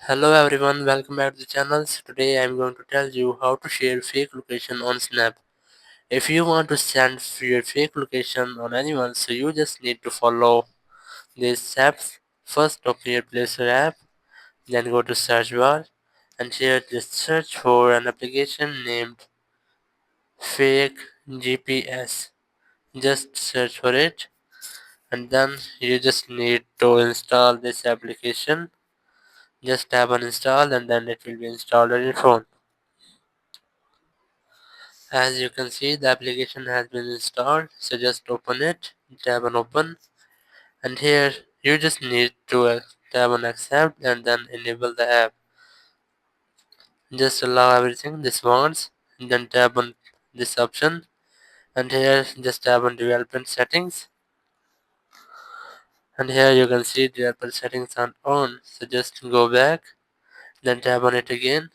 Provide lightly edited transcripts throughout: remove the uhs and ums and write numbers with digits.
Hello everyone, welcome back to the channel. So today I am going to tell you how to share fake location on Snap. If you want to send your fake location on anyone, so you just need to follow these steps. First, open your Play Store app, then go to search bar, and here just search for an application named Fake GPS. Just search for it, and then you just need to install this application. Just tap on install, and then it will be installed on your phone. As you can see, the application has been installed, so just open it, tap on open, and here you just need to tap on accept and then enable the app. Just allow everything this wants, and then tap on this option, and here just tap on development settings, and here you can see developer settings are on, so just go back, then tap on it again,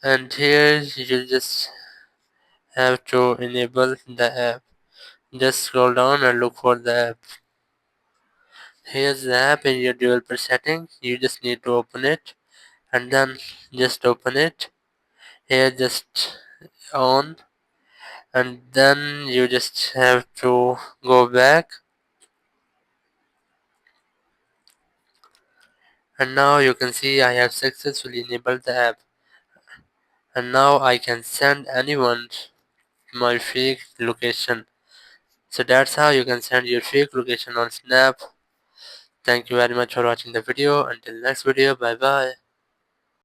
and here you just have to enable the app. Just scroll down and look for the app. Here's the app in your developer setting. You just need to open it and then just open it. Here just on, and then you just have to go back, and now you can see I have successfully enabled the app, and now I can send anyone my fake location. So that's how you can send your fake location on Snap. Thank you very much for watching the video. Until next video, bye bye.